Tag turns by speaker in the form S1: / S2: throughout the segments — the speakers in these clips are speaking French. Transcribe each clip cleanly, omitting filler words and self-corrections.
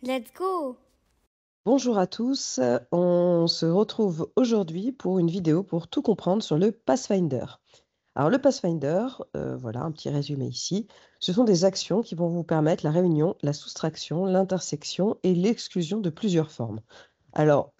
S1: Let's go!
S2: Bonjour à tous, on se retrouve aujourd'hui pour une vidéo pour tout comprendre sur le Pathfinder. Alors le Pathfinder, voilà un petit résumé ici, ce sont des actions qui vont vous permettre la réunion, la soustraction, l'intersection et l'exclusion de plusieurs formes. Alors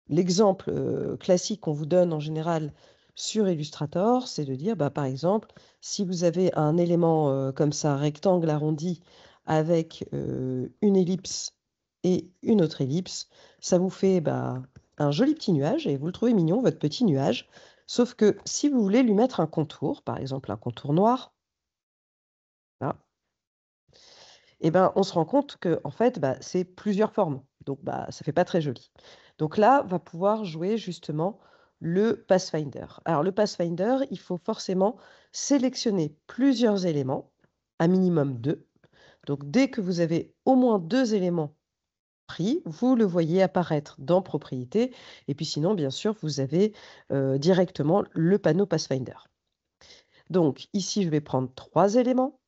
S2: l'exemple classique qu'on vous donne en général sur Illustrator, c'est de dire, par exemple, si vous avez un élément comme ça, rectangle arrondi, avec une ellipse et une autre ellipse, ça vous fait un joli petit nuage et vous le trouvez mignon, votre petit nuage. Sauf que si vous voulez lui mettre un contour, par exemple un contour noir, là, on se rend compte que en fait, c'est plusieurs formes. Donc, ça fait pas très joli. Donc là, va pouvoir jouer justement le Pathfinder. Alors, le Pathfinder, il faut forcément sélectionner plusieurs éléments, un minimum deux. Donc, dès que vous avez au moins deux éléments pris, vous le voyez apparaître dans Propriétés. Et puis sinon, bien sûr, vous avez directement le panneau Pathfinder. Donc, ici, je vais prendre trois éléments.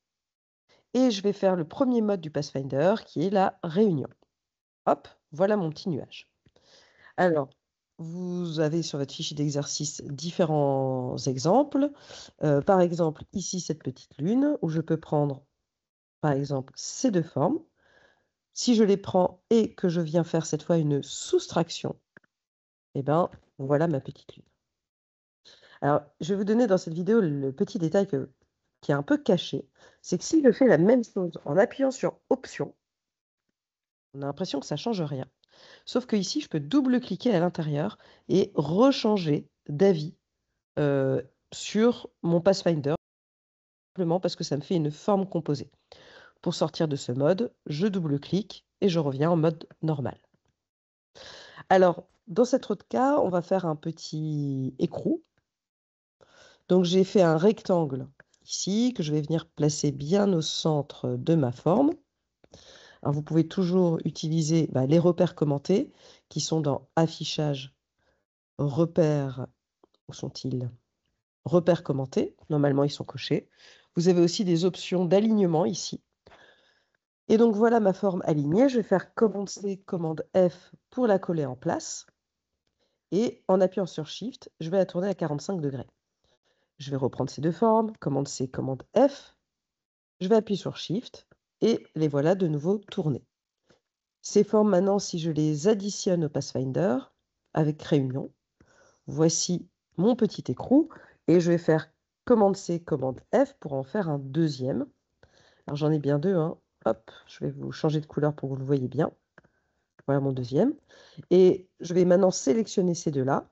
S2: Et je vais faire le premier mode du Pathfinder qui est la réunion. Hop, voilà mon petit nuage. Alors, vous avez sur votre fichier d'exercice différents exemples. Par exemple, ici, cette petite lune, où je peux prendre, par exemple, ces deux formes. Si je les prends et que je viens faire cette fois une soustraction, voilà ma petite lune. Alors, je vais vous donner dans cette vidéo le petit détail qui est un peu caché. C'est que si je fais la même chose en appuyant sur Option, on a l'impression que ça ne change rien. Sauf que ici, je peux double-cliquer à l'intérieur et rechanger d'avis euh, sur mon Pathfinder, simplement parce que ça me fait une forme composée. Pour sortir de ce mode, je double-clique et je reviens en mode normal. Alors, dans cet autre cas, on va faire un petit écrou. Donc, j'ai fait un rectangle ici que je vais venir placer bien au centre de ma forme. Alors, vous pouvez toujours utiliser les repères commentés qui sont dans Affichage, Repères, où sont-ils? Repères commentés, normalement ils sont cochés. Vous avez aussi des options d'alignement ici. Et donc voilà ma forme alignée. Je vais faire commande C, commande F pour la coller en place. Et en appuyant sur Shift, je vais la tourner à 45 degrés. Je vais reprendre ces deux formes, commande C, commande F. Je vais appuyer sur Shift et les voilà de nouveau tournées. Ces formes maintenant, si je les additionne au Pathfinder avec Réunion, voici mon petit écrou et je vais faire commande C, commande F pour en faire un deuxième. Alors j'en ai bien deux, hein. Hop, je vais vous changer de couleur pour que vous le voyez bien. Voilà mon deuxième. Et je vais maintenant sélectionner ces deux-là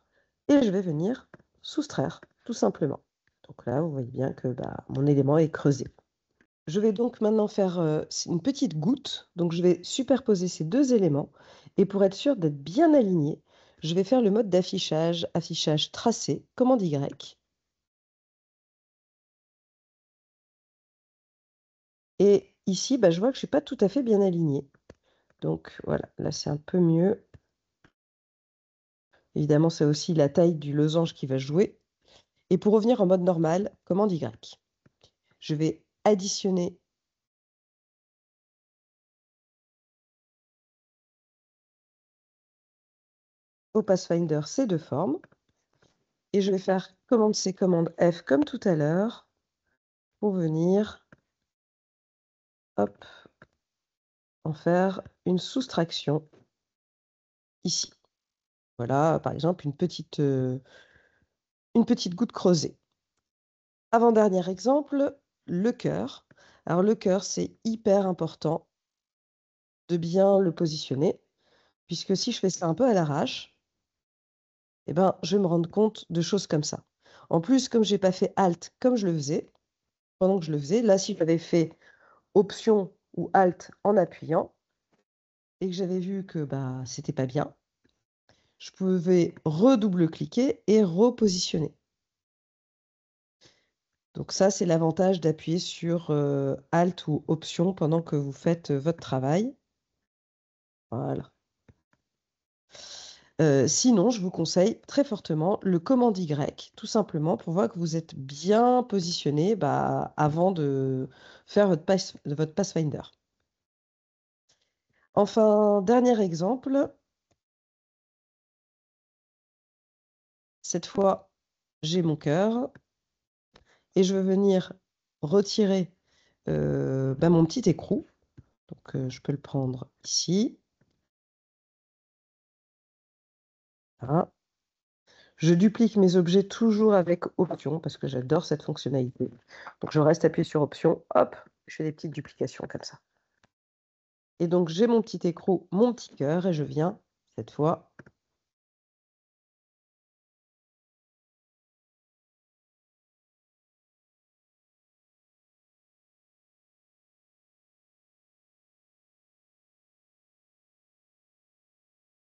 S2: et je vais venir soustraire, tout simplement. Donc là, vous voyez bien que mon élément est creusé. Je vais donc maintenant faire une petite goutte. Donc je vais superposer ces deux éléments. Et pour être sûr d'être bien aligné, je vais faire le mode d'affichage, affichage tracé, commande Y. Et ici, je vois que je ne suis pas tout à fait bien aligné. Donc voilà, là c'est un peu mieux. Évidemment, c'est aussi la taille du losange qui va jouer. Et pour revenir en mode normal, commande Y. Je vais additionner au Pathfinder ces deux formes. Et je vais faire commande C, commande F comme tout à l'heure pour venir hop, en faire une soustraction ici. Voilà, par exemple, une petite goutte creusée. Avant-dernier exemple, le cœur. Alors le cœur, c'est hyper important de bien le positionner, puisque si je fais ça un peu à l'arrache, je vais me rendre compte de choses comme ça. En plus, comme je n'ai pas fait Alt comme je le faisais, pendant que je le faisais, là, si j'avais fait Option ou Alt en appuyant, et que j'avais vu que c'était pas bien, je pouvais redouble-cliquer et repositionner. Donc ça, c'est l'avantage d'appuyer sur Alt ou Option pendant que vous faites votre travail. Voilà. Sinon, je vous conseille très fortement le commande Y, tout simplement pour voir que vous êtes bien positionné avant de faire votre Pathfinder. Enfin, dernier exemple. Cette fois, j'ai mon cœur et je veux venir retirer mon petit écrou. Donc, je peux le prendre ici. Voilà. Je duplique mes objets toujours avec Option parce que j'adore cette fonctionnalité. Donc, je reste appuyé sur Option, hop, je fais des petites duplications comme ça. Et donc, j'ai mon petit écrou, mon petit cœur, et je viens, cette fois,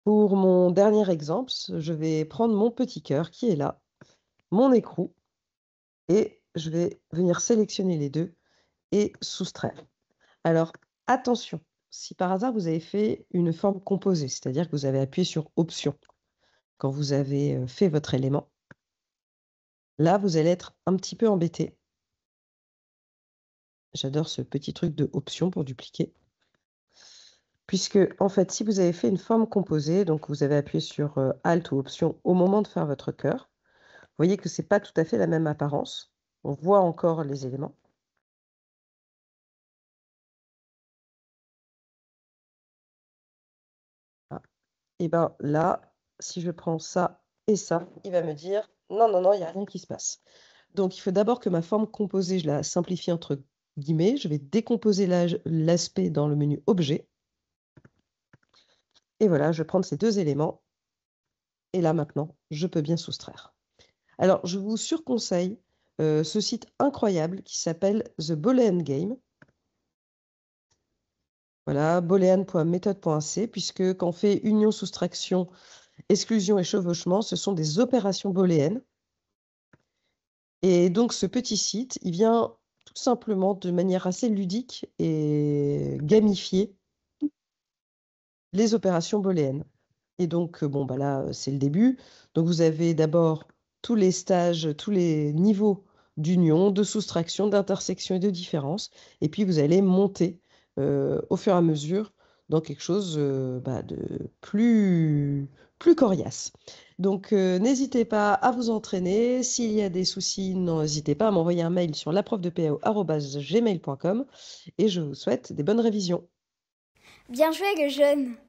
S2: pour mon dernier exemple, je vais prendre mon petit cœur qui est là, mon écrou, et je vais venir sélectionner les deux et soustraire. Alors, attention, si par hasard vous avez fait une forme composée, c'est-à-dire que vous avez appuyé sur Option quand vous avez fait votre élément, là, vous allez être un petit peu embêté. J'adore ce petit truc de Option pour dupliquer. Puisque, en fait, si vous avez fait une forme composée, donc vous avez appuyé sur Alt ou Option au moment de faire votre cœur, vous voyez que ce n'est pas tout à fait la même apparence. On voit encore les éléments. Ah. Et bien là, si je prends ça et ça, il va me dire non, non, non, il n'y a rien qui se passe. Donc, il faut d'abord que ma forme composée, je la simplifie entre guillemets. Je vais décomposer l'aspect dans le menu Objet. Et voilà, je vais prendre ces deux éléments. Et là, maintenant, je peux bien soustraire. Alors, je vous surconseille ce site incroyable qui s'appelle The Boolean Game. Voilà, boolean.method.c, puisque quand on fait union, soustraction, exclusion et chevauchement, ce sont des opérations booléennes. Et donc, ce petit site, il vient tout simplement de manière assez ludique et gamifier les opérations booléennes. Et donc, bon, bah là, c'est le début. Donc, vous avez d'abord tous les stages, tous les niveaux d'union, de soustraction, d'intersection et de différence. Et puis, vous allez monter au fur et à mesure dans quelque chose de plus coriace. Donc, n'hésitez pas à vous entraîner. S'il y a des soucis, n'hésitez pas à m'envoyer un mail sur laprofdepao@gmail.com et je vous souhaite des bonnes révisions.
S1: Bien joué, le jeune.